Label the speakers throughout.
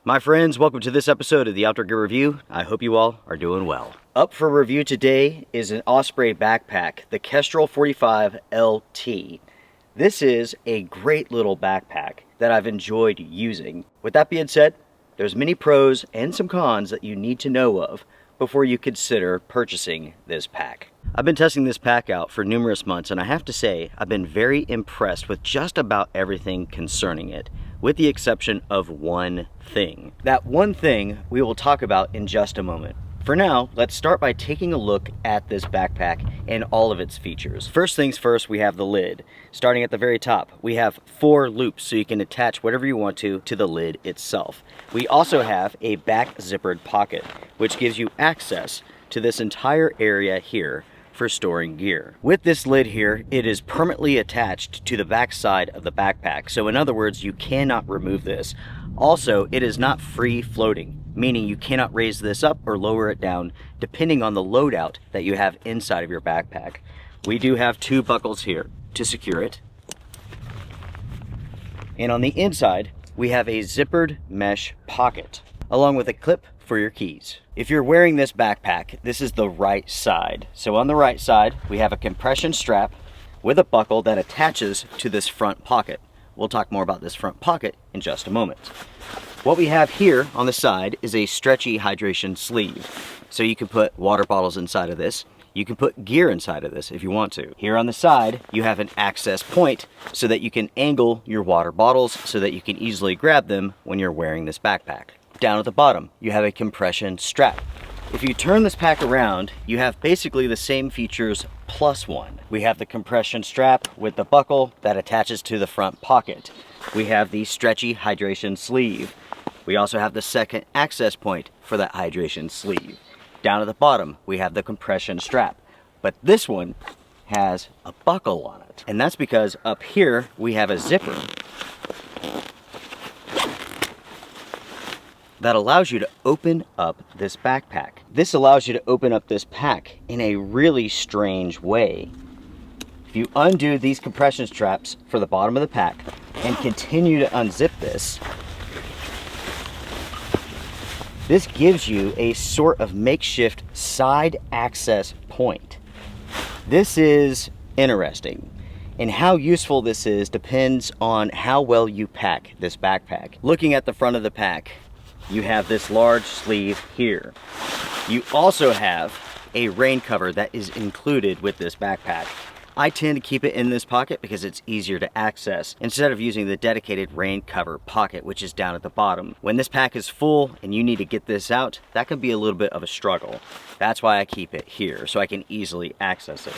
Speaker 1: My friends, welcome to this episode of the Outdoor Gear Review. I hope you all are doing well. Up for review today is an Osprey backpack, the Kestrel 45 LT. This is a great little backpack that I've enjoyed using. With that being said, there's many pros and some cons that you need to know of before you consider purchasing this pack. I've been testing this pack out for numerous months, and I have to say I've been very impressed with just about everything concerning it, with the exception of one thing. That one thing we will talk about in just a moment. For now, let's start by taking a look at this backpack and all of its features. First things first, we have the lid. Starting at the very top, we have 4 loops so you can attach whatever you want to the lid itself. We also have a back zippered pocket, which gives you access to this entire area here for storing gear. With this lid here, it is permanently attached to the back side of the backpack. So in other words, you cannot remove this. Also, it is not free floating, meaning you cannot raise this up or lower it down depending on the loadout that you have inside of your backpack. We do have 2 buckles here to secure it. And on the inside, we have a zippered mesh pocket, along with a clip for your keys. If you're wearing this backpack, this is the right side. So on the right side, we have a compression strap with a buckle that attaches to this front pocket. We'll talk more about this front pocket in just a moment. What we have here on the side is a stretchy hydration sleeve. So you can put water bottles inside of this. You can put gear inside of this if you want to. Here on the side, you have an access point so that you can angle your water bottles so that you can easily grab them when you're wearing this backpack. Down at the bottom, you have a compression strap. If you turn this pack around, you have basically the same features plus one. We have the compression strap with the buckle that attaches to the front pocket. We have the stretchy hydration sleeve. We also have the second access point for that hydration sleeve. Down at the bottom, we have the compression strap, but this one has a buckle on it. And that's because up here, we have a zipper that allows you to open up this backpack. This allows you to open up this pack in a really strange way. If you undo these compression straps for the bottom of the pack and continue to unzip this, this gives you a sort of makeshift side access point. This is interesting, and how useful this is depends on how well you pack this backpack. Looking at the front of the pack, you have this large sleeve here. You also have a rain cover that is included with this backpack. I tend to keep it in this pocket because it's easier to access instead of using the dedicated rain cover pocket, which is down at the bottom. When this pack is full and you need to get this out, that can be a little bit of a struggle. That's why I keep it here, so I can easily access it.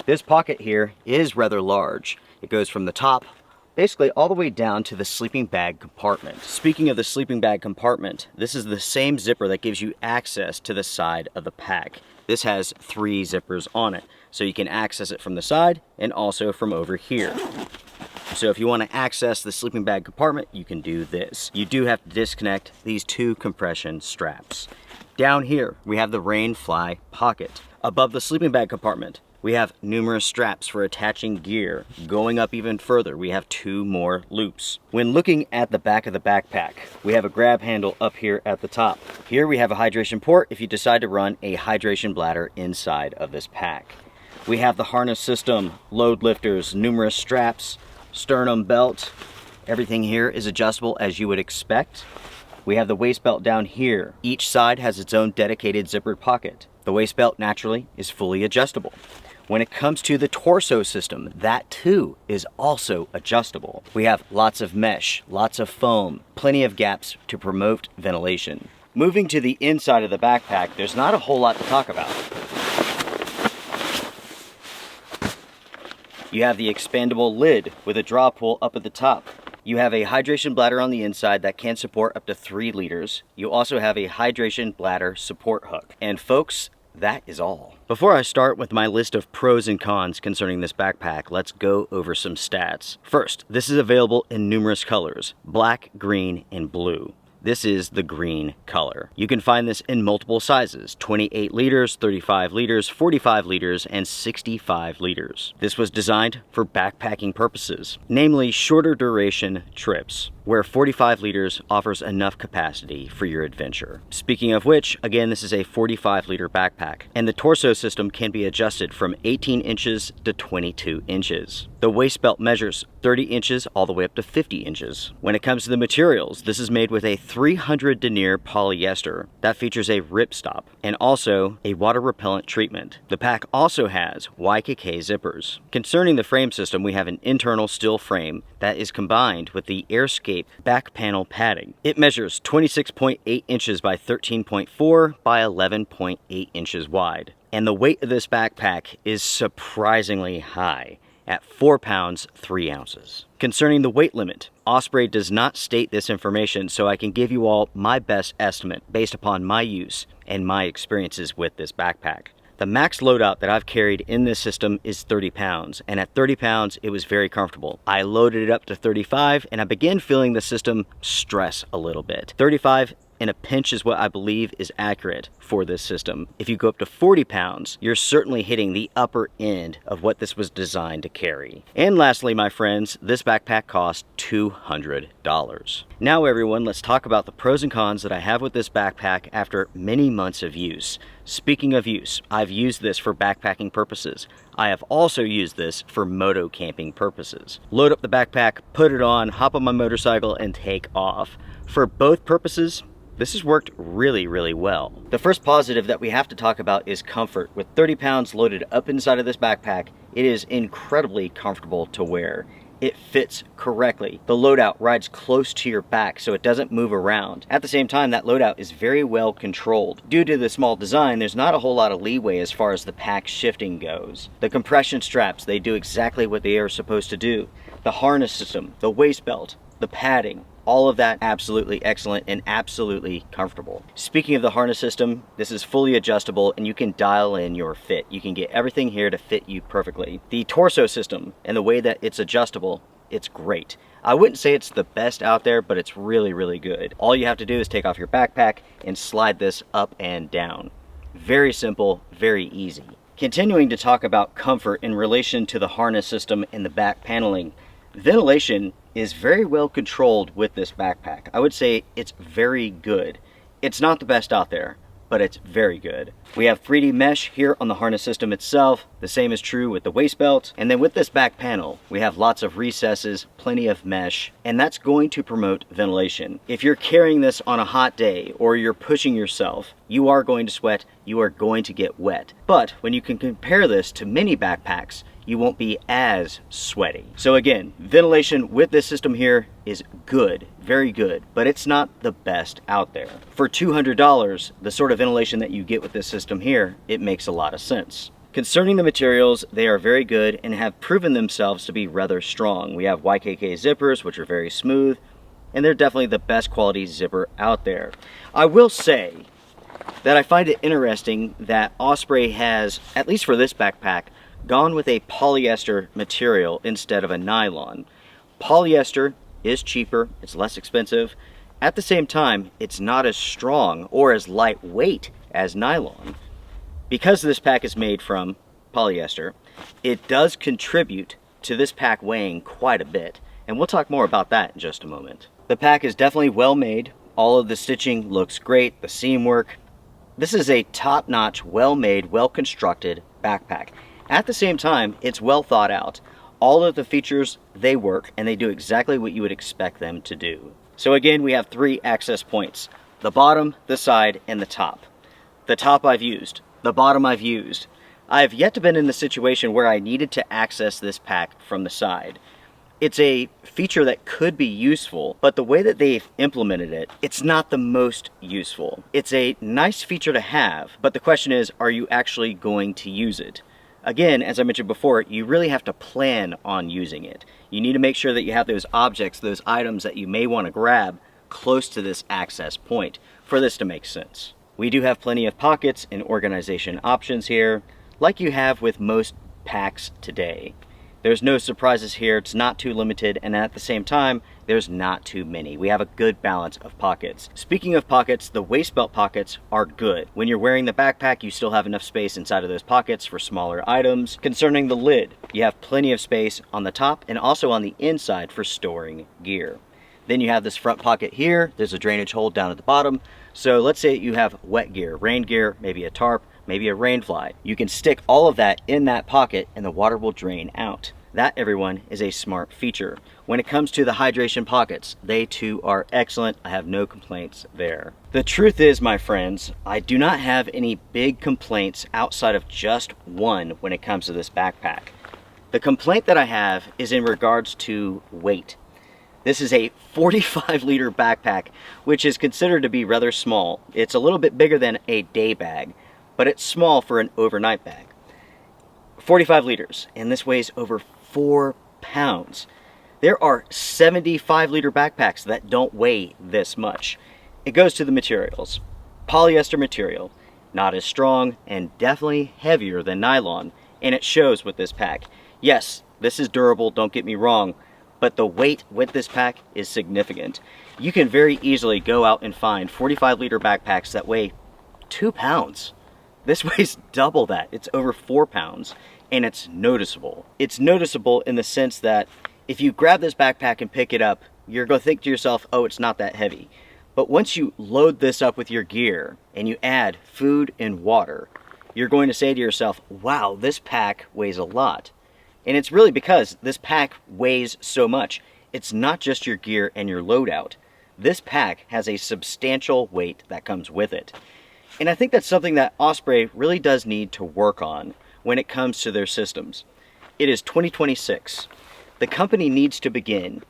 Speaker 1: This pocket here is rather large. It goes from the top basically all the way down to the sleeping bag compartment. Speaking of the sleeping bag compartment, this is the same zipper that gives you access to the side of the pack. This has 3 zippers on it, so you can access it from the side and also from over here. So if you want to access the sleeping bag compartment, you can do this. You do have to disconnect these 2 compression straps. Down here, we have the rain fly pocket. Above the sleeping bag compartment, we have numerous straps for attaching gear. Going up even further, we have 2 more loops. When looking at the back of the backpack, we have a grab handle up here at the top. Here we have a hydration port if you decide to run a hydration bladder inside of this pack. We have the harness system, load lifters, numerous straps, sternum belt. Everything here is adjustable as you would expect. We have the waist belt down here. Each side has its own dedicated zippered pocket. The waist belt naturally is fully adjustable. When it comes to the torso system, that too is also adjustable. We have lots of mesh, lots of foam, plenty of gaps to promote ventilation. Moving to the inside of the backpack, there's not a whole lot to talk about. You have the expandable lid with a draw pull up at the top. You have a hydration bladder on the inside that can support up to 3 liters. You also have a hydration bladder support hook. And folks, that is all. Before I start with my list of pros and cons concerning this backpack, let's go over some stats. First, this is available in numerous colors: black, green, and blue. This is the green color. You can find this in multiple sizes: 28 liters, 35 liters, 45 liters, and 65 liters. This was designed for backpacking purposes, namely shorter duration trips. where 45 liters offers enough capacity for your adventure. Speaking of which, again, this is a 45 liter backpack, and the torso system can be adjusted from 18 inches to 22 inches. The waist belt measures 30 inches all the way up to 50 inches. When it comes to the materials, this is made with a 300 denier polyester that features a ripstop and also a water repellent treatment. The pack also has YKK zippers. Concerning the frame system, we have an internal steel frame that is combined with the AirScape back panel padding. It measures 26.8 inches by 13.4 by 11.8 inches wide. And the weight of this backpack is surprisingly high at 4 pounds 3 ounces. Concerning the weight limit, Osprey does not state this information, so I can give you all my best estimate based upon my use and my experiences with this backpack. The max loadout that I've carried in this system is 30 pounds, and at 30 pounds, it was very comfortable. I loaded it up to 35, and I began feeling the system stress a little bit. 35 in a pinch is what I believe is accurate for this system. If you go up to 40 pounds, you're certainly hitting the upper end of what this was designed to carry. And lastly, my friends, this backpack cost $200. Now everyone, let's talk about the pros and cons that I have with this backpack after many months of use. Speaking of use, I've used this for backpacking purposes. I have also used this for moto camping purposes. Load up the backpack, put it on, hop on my motorcycle, and take off. For both purposes, this has worked really, really well. The first positive that we have to talk about is comfort. With 30 pounds loaded up inside of this backpack, it is incredibly comfortable to wear. It fits correctly. The loadout rides close to your back so it doesn't move around. At the same time, that loadout is very well controlled. Due to the small design, there's not a whole lot of leeway as far as the pack shifting goes. The compression straps, they do exactly what they are supposed to do. The harness system, the waist belt, the padding, all of that absolutely excellent and absolutely comfortable. Speaking of the harness system, this is fully adjustable and you can dial in your fit. You can get everything here to fit you perfectly. The torso system and the way that it's adjustable, it's great. I wouldn't say it's the best out there, but it's really, really good. All you have to do is take off your backpack and slide this up and down. Very simple, very easy. Continuing to talk about comfort in relation to the harness system and the back paneling, ventilation is very well controlled with this backpack. I would say it's very good. It's not the best out there, but it's very good. We have 3D mesh here on the harness system itself. The same is true with the waist belt. And then with this back panel, we have lots of recesses, plenty of mesh, and that's going to promote ventilation. If you're carrying this on a hot day or you're pushing yourself, you are going to sweat, you are going to get wet. But when you can compare this to mini backpacks, you won't be as sweaty. So again, ventilation with this system here is good, very good, but it's not the best out there. For $200, the sort of ventilation that you get with this system here, it makes a lot of sense. Concerning the materials, they are very good and have proven themselves to be rather strong. We have YKK zippers, which are very smooth, and they're definitely the best quality zipper out there. I will say that I find it interesting that Osprey has, at least for this backpack, gone with a polyester material instead of a nylon. Polyester is cheaper, it's less expensive. At the same time, it's not as strong or as lightweight as nylon. Because this pack is made from polyester, it does contribute to this pack weighing quite a bit, and we'll talk more about that in just a moment. The pack is definitely well made. All of the stitching looks great, the seam work. This is a top-notch, well-made, well-constructed backpack. At the same time, it's well thought out. All of the features, they work, and they do exactly what you would expect them to do. So again, we have 3 access points: the bottom, the side, and the top. The top I've used, the bottom I've used. I have yet to been in the situation where I needed to access this pack from the side. It's a feature that could be useful, but the way that they've implemented it, it's not the most useful. It's a nice feature to have, but the question is, are you actually going to use it? Again, as I mentioned before, you really have to plan on using it. You need to make sure that you have those objects, those items that you may want to grab close to this access point for this to make sense. We do have plenty of pockets and organization options here, like you have with most packs today. There's no surprises here, it's not too limited, and at the same time, there's not too many. We have a good balance of pockets. Speaking of pockets, the waist belt pockets are good. When you're wearing the backpack, you still have enough space inside of those pockets for smaller items. Concerning the lid, you have plenty of space on the top and also on the inside for storing gear. Then you have this front pocket here. There's a drainage hole down at the bottom. So let's say you have wet gear, rain gear, maybe a tarp, maybe a rain fly. You can stick all of that in that pocket and the water will drain out. That, everyone, is a smart feature. When it comes to the hydration pockets, they too are excellent. I have no complaints there. The truth is, my friends, I do not have any big complaints outside of just one when it comes to this backpack. The complaint that I have is in regards to weight. This is a 45-liter backpack, which is considered to be rather small. It's a little bit bigger than a day bag, but it's small for an overnight bag. 45 liters, and this weighs over 4 pounds. There are 75-liter backpacks that don't weigh this much. It goes to the materials. Polyester material, not as strong and definitely heavier than nylon, and it shows with this pack. Yes, this is durable, don't get me wrong, but the weight with this pack is significant. You can very easily go out and find 45-liter backpacks that weigh 2 pounds. This weighs double that. It's over 4 pounds, and it's noticeable. It's noticeable in the sense that if you grab this backpack and pick it up, you're going to think to yourself, oh, it's not that heavy. But once you load this up with your gear and you add food and water, you're going to say to yourself, wow, this pack weighs a lot. And it's really because this pack weighs so much. It's not just your gear and your loadout. This pack has a substantial weight that comes with it. And I think that's something that Osprey really does need to work on when it comes to their systems. It is 2026. The company needs to begin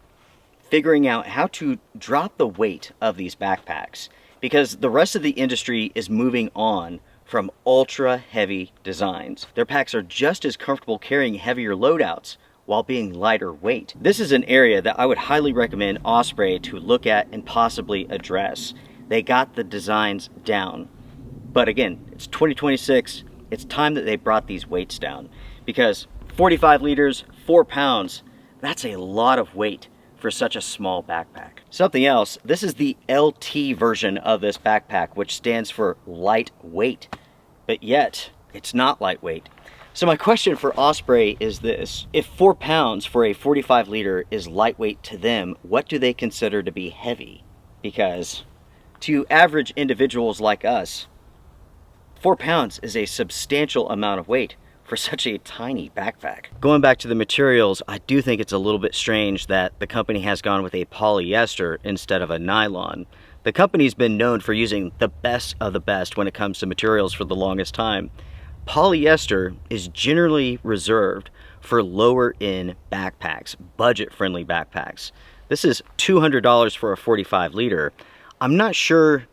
Speaker 1: figuring out how to drop the weight of these backpacks, because the rest of the industry is moving on from ultra heavy designs. Their packs are just as comfortable carrying heavier loadouts while being lighter weight. This is an area that I would highly recommend Osprey to look at and possibly address. They got the designs down. But again, it's 2026. It's time that they brought these weights down, because 45 liters, 4 pounds, that's a lot of weight for such a small backpack. Something else, this is the LT version of this backpack, which stands for lightweight, but yet it's not lightweight. So my question for Osprey is this: if 4 pounds for a 45 liter is lightweight to them, what do they consider to be heavy? Because to average individuals like us, 4 pounds is a substantial amount of weight for such a tiny backpack. Going back to the materials, I do think it's a little bit strange that the company has gone with a polyester instead of a nylon. The company's been known for using the best of the best when it comes to materials for the longest time. Polyester is generally reserved for lower end backpacks, budget-friendly backpacks. This is $200 for a 45 liter. I'm not sure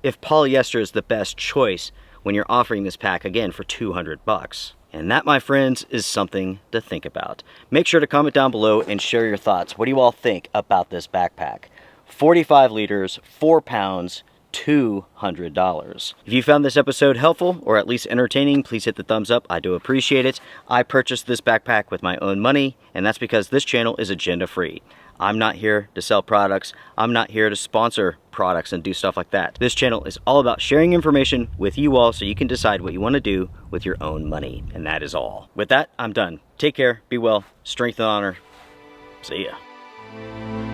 Speaker 1: if polyester is the best choice when you're offering this pack, again, for 200 bucks. And that, my friends, is something to think about. Make sure to comment down below and share your thoughts. What do you all think about this backpack? 45 liters, 4 pounds, $200. If you found this episode helpful or at least entertaining, please hit the thumbs up. I do appreciate it. I purchased this backpack with my own money, and that's because this channel is agenda free. I'm not here to sell products. I'm not here to sponsor products and do stuff like that. This channel is all about sharing information with you all so you can decide what you want to do with your own money. And that is all. With that, I'm done. Take care, be well, strength and honor. See ya.